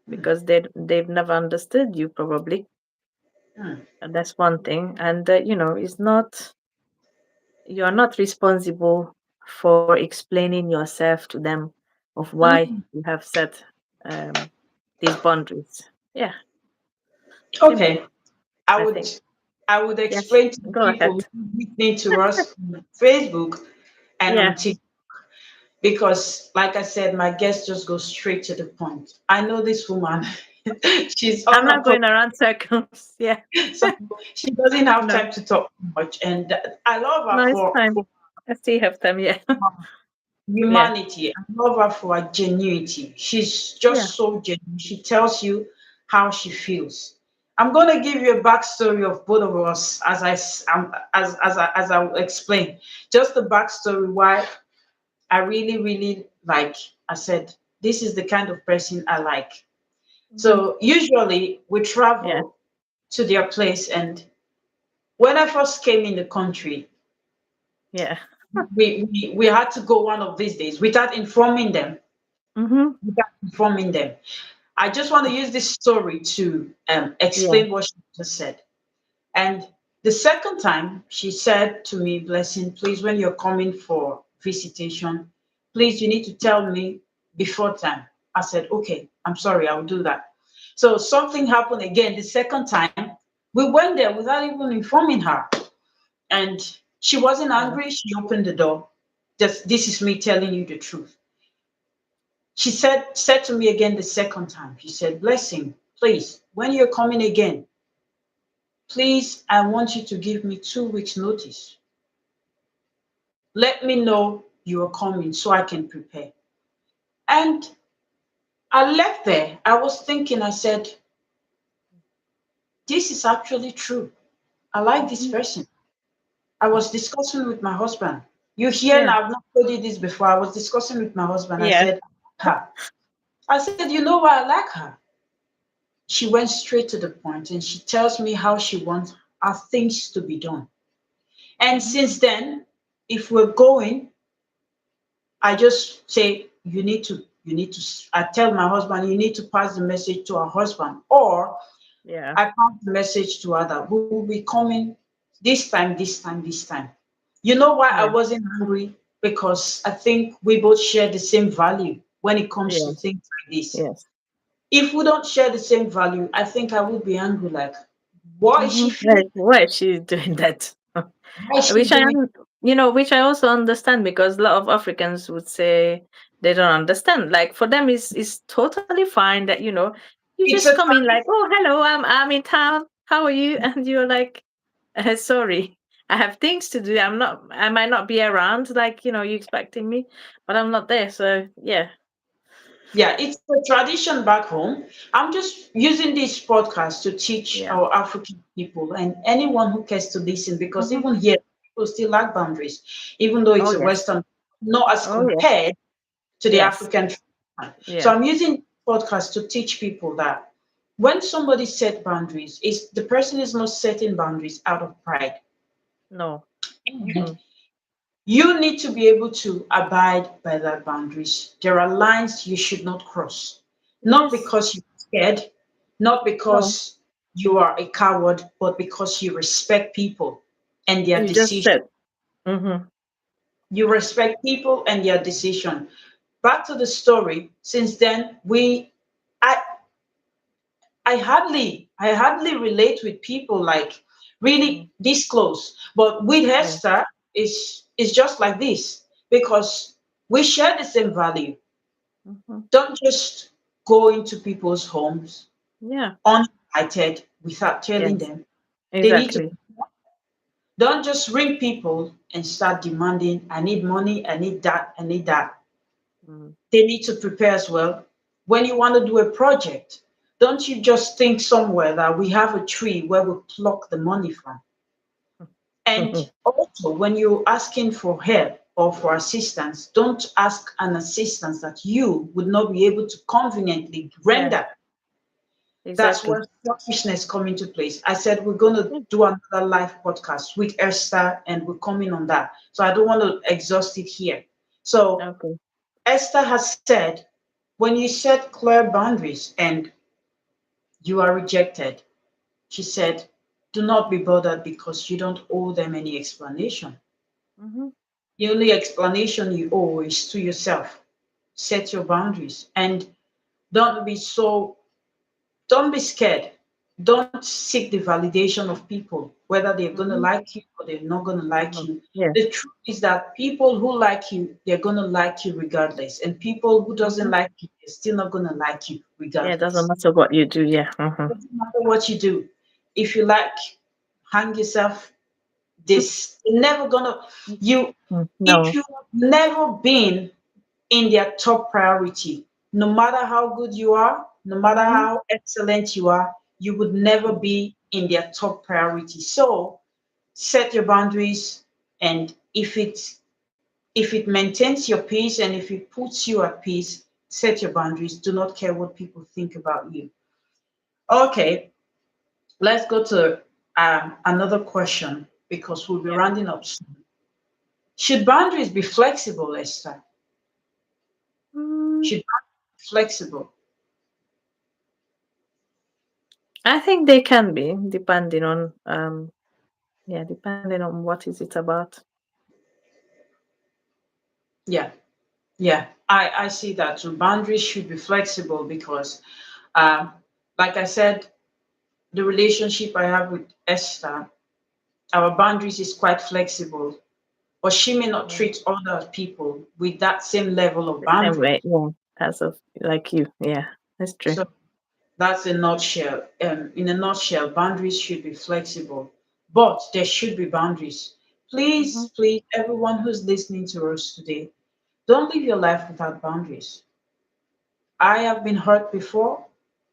you? because they've never understood you probably. Hmm, And that's one thing. And it's not you are not responsible for explaining yourself to them of why hmm. you have set um, these boundaries. Yeah, Okay, simple. I I would think. I would Yes, explain to go people ahead. listening to us on Facebook and on Yeah, TikTok because, like I said, my guest just goes straight to the point. I know this woman; she's I'm not unapologetic, going around circles. Yeah, so she doesn't have no, time to talk much, and I love no, her it's for fine. I still have time. Yeah, yeah, humanity. I love her for her genuinity. She's yeah. just so genuine. She tells you how she feels. I'm gonna give you a backstory of both of us as I will explain. Just the backstory why I really, really like. I said this is the kind of person I like. Hmm. So usually we Yeah, travel to their place, and when I first came in the country, yeah. we had to go one of these days without informing them. Mm-hmm. Without informing them. I just want to use this story to Yeah. explain what she just said. And the second time, she said to me, Blessing, please, when you're coming for visitation, please, you need to tell me before time. I said, okay, I'm sorry, I'll do that. So something happened again the second time. We went there without even informing her. And she wasn't Yeah. angry. She opened the door. Just this is me telling you the truth. She said to me again the second time, she said, Blessing, please, when you're coming again, please, I want you to give me 2 weeks notice. Let me know you are coming so I can prepare. And I left there. I was thinking, I said, this is actually true. I like this Hmm. person. I was discussing with my husband. You hear Yeah. now, I've not told you this before. I was discussing with my husband. I Yeah. said, her. I said, you know why I like her? she went straight to the point and she tells me how she wants our things to be done. And since then, if we're going, I just say, I tell my husband, you need to pass the message to our husband, or Yeah. I pass the message to other. We will be coming this time, this time, this time. You know why I Yeah. wasn't angry? Because I think we both share the same value when it comes to Yes. things like this. Yes. If we don't share the same value, I think I would be angry. Like, why is she feeling? Like, why is she doing that? Why is she Which doing? which I also understand, because a lot of Africans would say they don't understand. Like, for them, it's totally fine that you It's just a come in like, oh, hello, I'm in town. How are you? And you're like, sorry, I have things to do. I might not be around. Like, you expecting me, but I'm not there. So yeah, Yeah, it's a tradition back home. I'm just using this podcast to teach yeah. our African people and anyone who cares to listen, because Hmm. even here, people still lack boundaries, even though Oh it's a yes. Western, not as Oh yes. compared to the Yes. African tradition. So Yeah. I'm using podcast to teach people that when somebody set boundaries, is the person is not setting boundaries out of pride. No. And Mm-mm. you need to be able to abide by that boundaries. There are lines you should not cross. Not Yes. because you're scared, not No. because you are a coward, but because you respect people and their You just decision. said. Mm-hmm. You respect people and their decision. Back to the story. Since then, I, I hardly relate with people like Mm. really this close. But with Yeah. Hester, it's just like this because we share the same value. Mm-hmm. Don't just go into people's homes Yeah. uninvited without telling Yes. them. They need to. Exactly. Don't just ring people and start demanding, I need money, I need that, I need that. Mm. They need to prepare as well. When you want to do a project, don't you just think somewhere that we have a tree where we pluck the money from. And also, when you're asking for help or for assistance, don't ask an assistance that you would not be able to conveniently Yeah. render. That's Exactly. where selfishness come into place. I said we're going to Yeah. do another live podcast with Esther, and we're coming on that. So I don't want to exhaust it here. So Okay. Esther has said, when you set clear boundaries and you are rejected, she said, do not be bothered because you don't owe them any explanation. Mm-hmm. The only explanation you owe is to yourself. Set your boundaries and don't be so, don't be scared. Don't seek the validation of people, whether they're going to Mm-hmm. like you or they're not going to like No. you. Yeah. The truth is that people who like you, they're going to like you regardless. And people who doesn't Mm-hmm. like you, they're still not going to like you Yeah. It doesn't regardless. matter what you do. Yeah. Mm-hmm. Doesn't matter what you do. If you like, hang yourself. This never gonna you if No. you've never been in their top priority, no matter how good you are, no matter Mm-hmm. how excellent you are, you would never Yes. be in their top priority. So set your boundaries, and if it maintains your peace and if it puts you at peace, set your boundaries. Do not care what people think about you. Okay, let's go to another question because we'll be Yeah. rounding up soon. Should boundaries be flexible, Esther? Mm, Should boundaries be flexible? I think they can be, depending on depending on what is it about. Yeah, yeah. I see that too. Boundaries should be flexible because, um, like I said, the relationship I have with Esther, our boundaries is quite flexible, but she may not Yeah. treat other people with that same level of The same way. boundaries. Yeah. As of like you. Yeah. That's true. So that's a nutshell. In a nutshell, boundaries should be flexible, but there should be boundaries. Mm-hmm. Please, please, everyone who's listening to us today, don't live your life without boundaries. I have been hurt before.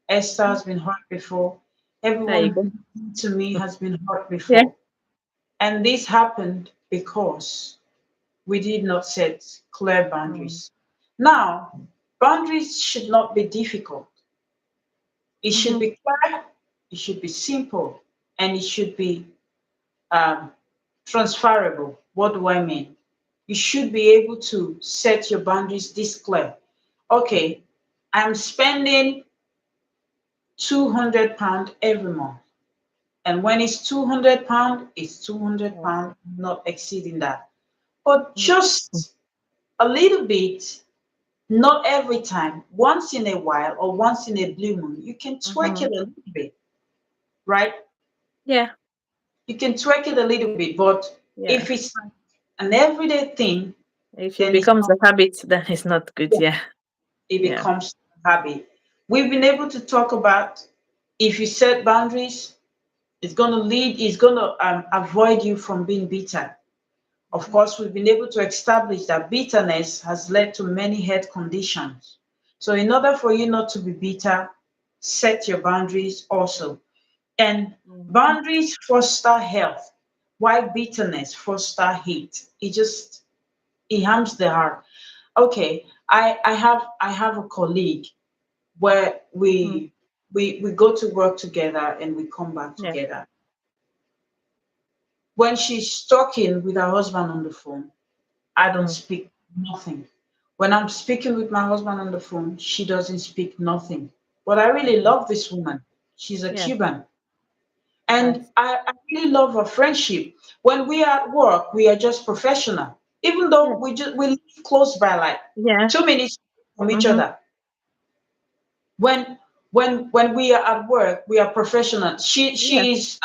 Esther has been hurt before. There you Everyone go. who to me has been hurt Yeah. before. And this happened because we did not set clear Mm. boundaries. Now, boundaries should not be difficult. It should Mm-hmm. be clear, it should be simple, and it should be um, transferable. What do I mean? You should be able to set your boundaries this clear. Okay, I'm spending £200 every month. And when it's £200, it's £200, not exceeding that. But just a little bit, not every time, once in a while or once in a blue moon, you can twerk Mm-hmm. it a little bit, right? Yeah. You can twerk it a little bit, but Yeah. if it's like an everyday thing, If it then it's becomes not, a habit, then it's not good. yeah, Yeah. it Yeah. becomes a habit. We've been able to talk about if you set boundaries, it's going to avoid you from being bitter. Of course, we've been able to establish that bitterness has led to many health conditions. So, in order for you not to be bitter, set your boundaries also. And Mm-hmm. boundaries foster health, while bitterness foster hate. It harms the heart. Okay, I have a colleague where Mm-hmm. we go to work together and we come back Yeah. together. When she's talking with her husband on the phone, I don't Mm. speak nothing. When I'm speaking with my husband on the phone, she doesn't speak nothing. But I really Okay. love this woman. She's a Yeah. Cuban. And Nice. I really love our friendship. When we are at work, we are just professional. Even Yeah. though we live close by, like Yeah. 2 minutes from each Mm-hmm. other. When when we are at work, we are professional. Yeah. She is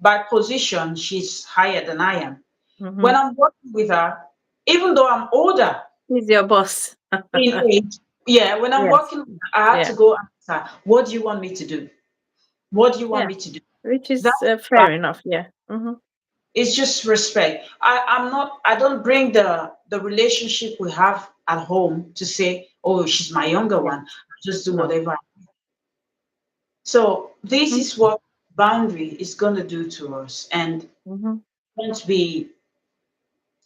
by position, she's higher than I am. Mm-hmm. When I'm working with her, even though I'm older He's your boss. in age, yeah, when I'm Yes. working with her, I had Yeah. to go ask her, what do you want me to do? What do you want Yeah. me to do? Which is That's fair enough. Yeah. Mm-hmm. It's just respect. I don't bring the relationship we have at home to say, oh, she's my younger Yeah. one. I just do No. whatever. So this Mm-hmm. is what boundary is gonna do to us. And Mm-hmm. don't be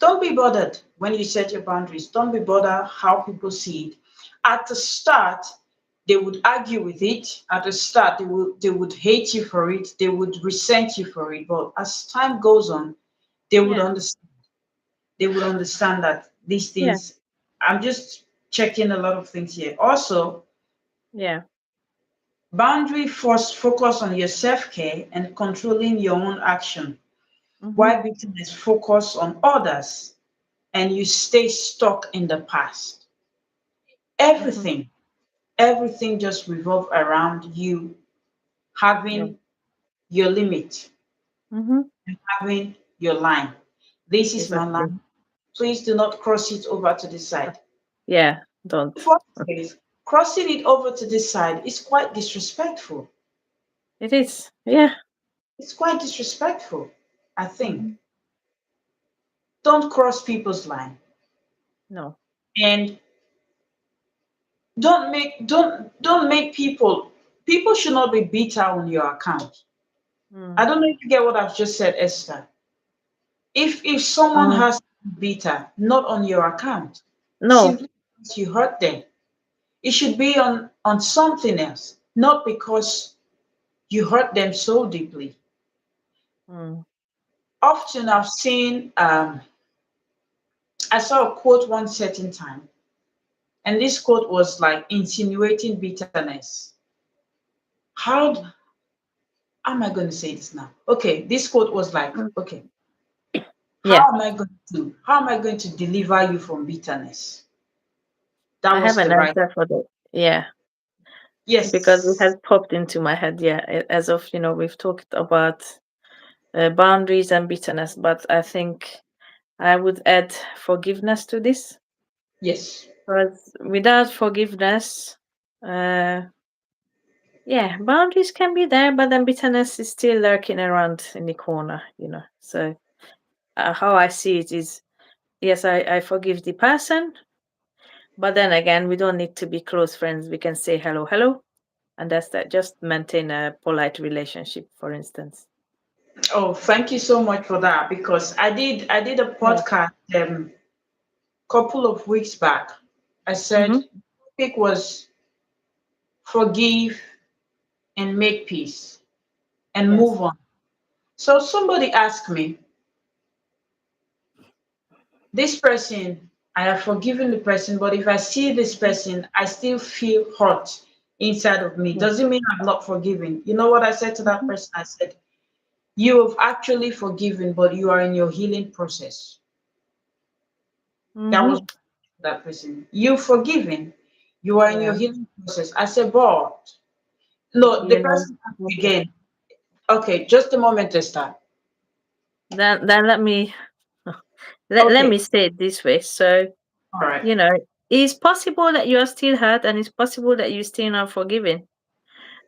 don't be bothered when you set your boundaries. Don't be bothered how people see it. At the start, they would argue with it. At the start, they would hate you for it. They would resent you for it. But as time goes on, they would Yeah. understand. They would understand that these Yeah. things. I'm just checking a lot of things here. Also, Yeah. boundary first focus on your self-care and controlling your own action, Mm-hmm. while bitterness focus on others and you stay stuck in the past. Mm-hmm. Everything, everything just revolve around you Yeah. having your limit Mm-hmm. and having your line. This is my Exactly. line. Please do not cross it over to the side. Yeah. Don't. First place, crossing it over to this side is quite disrespectful. It is. Yeah. It's quite disrespectful, I think. Mm-hmm. Don't cross people's line. No. And don't make people should not be bitter on your account. I Mm. don't know if you get what I've just said, Esther. If someone Um. has to be bitter, not on your account, No. simply because you hurt them, it should be on something else, not because you hurt them so deeply. Mm. Often I've seen I saw a quote one certain time, and this quote was like insinuating bitterness. How Mm. am I going to say this now? Okay, this quote was like, Mm. okay, Yeah. how am I going to deliver you from bitterness? That I have was an the right. answer for that. Yeah. Because it Yes. has popped into my head. Yeah. As of, we've talked about boundaries and bitterness, but I think I would add forgiveness to this. Yes. Because without forgiveness, uh, yeah, boundaries can be there, but then bitterness is still lurking around in the corner. So how I see it is, yes, I forgive the person, but then again, we don't need to be close friends. We can say hello, hello, and that's that. Just maintain a polite relationship, for instance. Oh, thank you so much for that because I did a Yeah. podcast couple of weeks back. I said Mm-hmm. the topic was forgive, and make peace and Yes. move on. So somebody asked me, this person, I have forgiven the person, but if I see this person, I still feel hurt inside of me. Yeah. Doesn't mean I'm not forgiving. You know what I said to that Mm-hmm. person? I said, you have actually forgiven, but you are in your healing process. That Mm-hmm. was that person. You've forgiven, you are in your Yeah. healing process. I said, but no, the You know. person asked me Okay. again. Okay, just a moment, Esther. Then let me let Okay, me say it this way. So, all right. you know, it's possible that you are still hurt, and it's possible that you still not forgiving.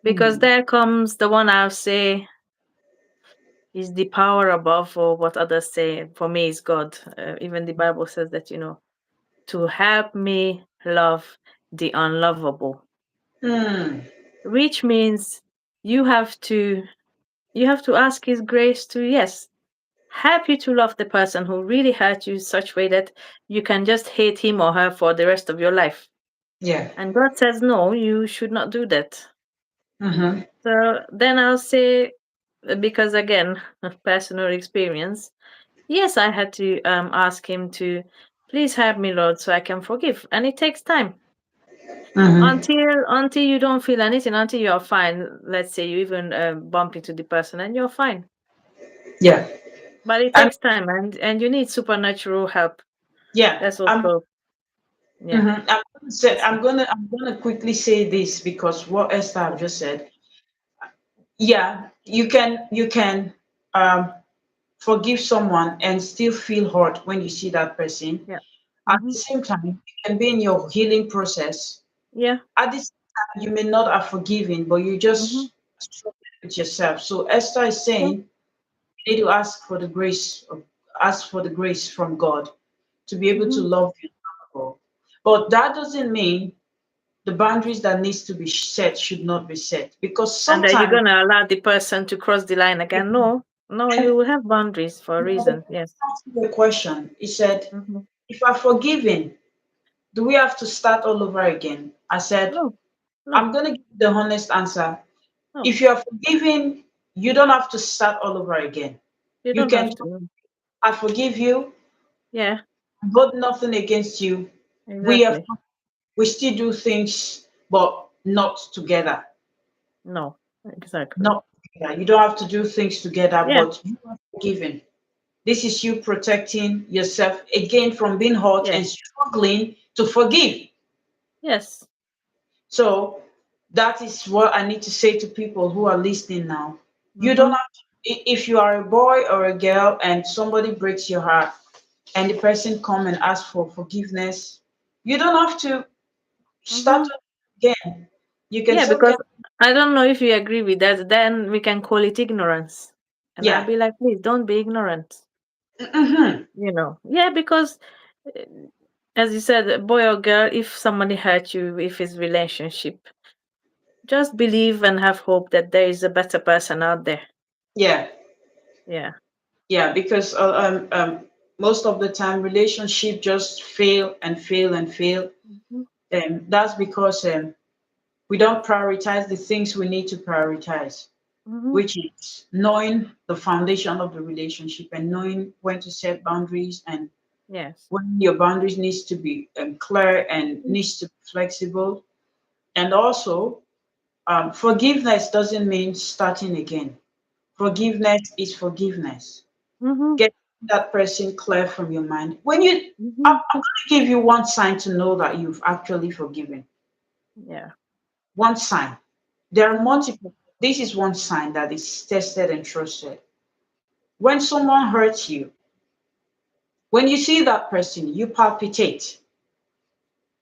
Because Mhm. there comes the one I'll say is the power above or what others say. For me, is God. Even the Bible says that, to help me love the unlovable, Hmm. which means you have to you have to ask His grace to, yes, help you to love the person who really hurt you in such way that you can just hate him or her for the rest of your life. Yeah. And God says, no, you should not do that. Mm-hmm. So then I'll say, because again, personal experience, yes, I had to ask Him to please help me, Lord, so I can forgive. And it takes time Mm-hmm. until you don't feel anything, until you're fine. Let's say you even bump into the person and you're fine. Yeah. But it I'm takes time, and you need supernatural help. yeah. That's I'm also, yeah. mhm. I'm gonna quickly say this because what Esther have just said. Yeah, you can um forgive someone and still feel hurt when you see that person. Yeah. At Mm-hmm. the same time, you can be in your healing process. Yeah. At the same time, you may not have forgiven, but you Mm-hmm. just struggle with yourself. So Esther is Yeah. saying you need to ask for the grace from God to be able to Mm-hmm. love you. But that doesn't mean the boundaries that needs to be set should not be set because And are you sometimes gonna allow the person to cross the line again? No. No, and you will have boundaries for a reason. Yes. the question he said, Mm-hmm. if I've forgiven, do we have to start all over again? I said, No. No. I'm going to give you the honest answer. No. If you are forgiven, you don't have to start all over again. You You don't can, have to. No. I forgive you, Yeah. got nothing against you. We have, Exactly. we still do things, but not together. No. Exactly. Not together. You don't have to do things together, Yeah. but you are forgiven. This is you protecting yourself again from being hurt Yes. and struggling to forgive. Yes. So that is what I need to say to people who are listening now. You don't Mm-hmm. have to, if you are a boy or a girl and somebody breaks your heart and the person come and ask for forgiveness, you don't have to start Mm-hmm. again. You can Yeah, say, okay, because I don't know if you agree with that. Then we can call it ignorance. And I'll yeah, be like, please don't be ignorant. mm-hmm, Yeah, because uh, as you said, boy or girl, if somebody hurt you, if it's relationship, just believe and have hope that there is a better person out there. yeah, Yeah. yeah, because most of the time relationship just fail and fail and fail. Hmm. That's because we don't prioritize the things we need to prioritize, Hmm. which is knowing the foundation of the relationship and knowing when to set boundaries and Yes. when your boundaries needs to be clear and needs to be flexible. And also, forgiveness doesn't mean starting again. Forgiveness is forgiveness. Hmm. Get that person clear from your mind. When you, Hmm. I'm going to give you one sign to know that you've actually forgiven. Yeah. One sign. There are Hmm. multiple. This is one sign that is tested and trusted. When someone hurts you, when you see that person, you palpitate.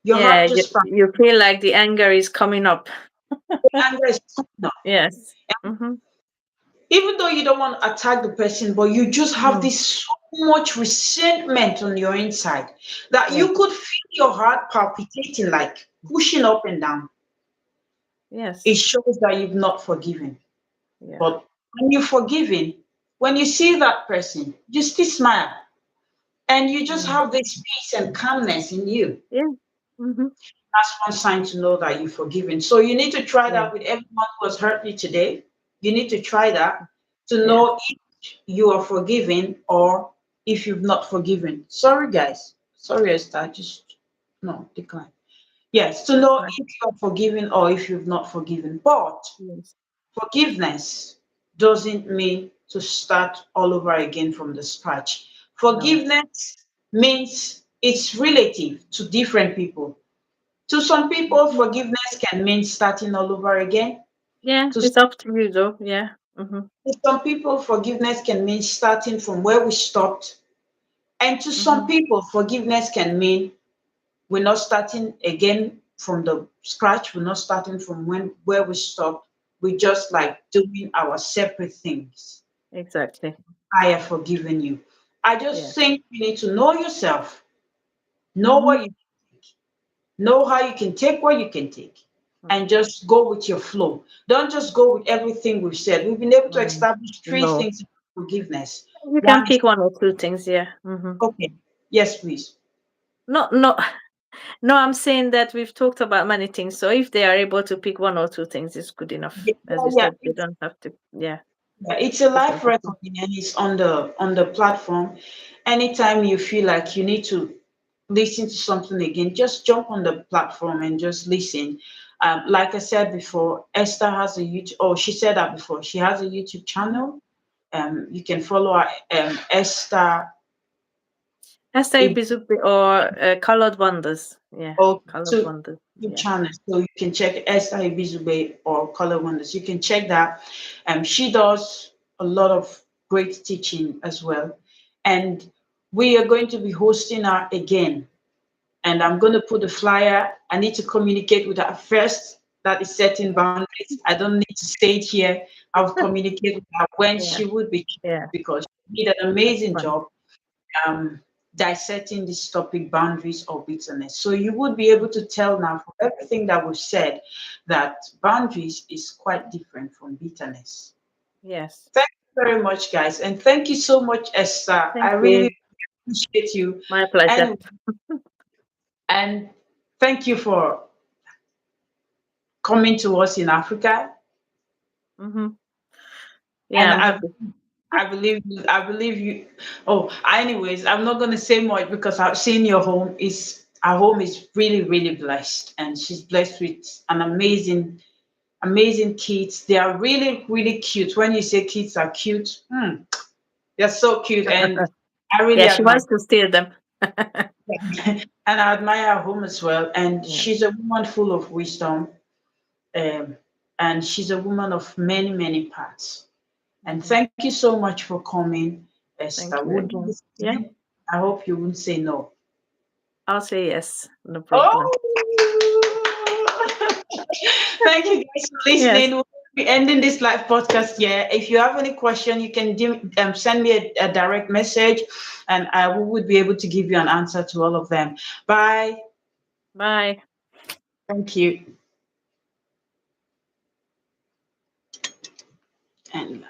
Your Yeah. heart You, just palpitates. you feel like the anger is coming up. Anger is coming up. Yes. Hmm. Even though you don't want to attack the person, but you just have No. this so much resentment on your inside that Yeah. you could feel your heart palpitating, like pushing up and down. It Yes. shows that you've not forgiven. Yeah. But when you've forgiven, when you see that person, you still smile and you just Mm. have this peace and calmness in you. Yeah. Hmm. That's one sign to know that you've forgiven. So you need to try Yeah. that with everyone who has hurt you today. You need to try that to Yeah. know if you are forgiven or if you've not forgiven. Sorry, guys. Sorry, Esther. Just no, decline. Yes, to That's know fine. if you are forgiven or if you've not forgiven. But Yes. forgiveness doesn't mean to start all over again from the scratch. No. Forgiveness means it's relative to different people. To some people, Mhm. forgiveness can mean starting all over again. Yeah, To, it's up to you though. Yeah. Mm-hmm. to some people, forgiveness can mean starting from where we stopped. And to some Mm-hmm. people, forgiveness can mean we're not starting again from the scratch. We're not starting from where we stopped. We're just like doing our separate things. Exactly. I have forgiven you. I Yeah. just think you need to know yourself, know Mm-hmm. what you know how you can take what you can take, and just go with your flow. Don't just go with everything we've said. We've been able to Mm-hmm. establish three No. things of forgiveness. You can One is pick one or two things. Yeah. Mm-hmm. okay. Yes, please. No, no, no. I'm saying that we've talked about many things. So if they are able to pick one or two things, it's good enough. Yeah, As you yeah. said, they don't have to. Yeah. It's a Pick live everything. recording and it's on the platform. Anytime you feel like you need to listen to something again, just jump on the platform and just listen. Like I said before, Esther has a YouTube. Oh, she said that before. She has a YouTube channel. You can follow her, Esther. Esther Ib- Ibizubi or Colored Wonders. Yeah. or Colored to Wonders. YouTube Yeah. channel, so you can check Esther Ibizube or Color Wonders. You can check that. She does a lot of great teaching as well, and we are going to be hosting her again. And I'm going to put the flyer. I need to communicate with her first. That is setting boundaries. I don't need to say it here. I'll communicate with her when Yeah. she would be, Yeah. because she did an That's amazing fun. job um, dissecting this topic, boundaries or bitterness. So you would be able to tell now from everything that we've said that boundaries is quite different from bitterness. Yes. Thank you very much, guys. And thank you so much, Esther. I Thank really you. appreciate you. My pleasure. And thank you for coming to us in Africa. Mm-hmm. And Yeah, I'm happy. I believe you. Oh, anyways, I'm not gonna say much because I've seen your home is our home is really, really blessed. And she's blessed with an amazing kids. They are really, really cute. When you say kids are cute, they're so cute. And I really Yeah, she admire wants to steal them. them. And I admire her home as well. And Yeah. she's a woman full of wisdom. Um, and she's a woman of many, many parts. And Mhm. thank you so much for coming, Thank Esther. you Would do again. this Yeah, again? I hope you won't say no. I'll say yes. No problem. Oh, thank you guys for Yes. listening. We'll be ending this live podcast here. If you have any question, you can send me a direct message, and I would be able to give you an answer to all of them. Bye. Bye. Thank you. And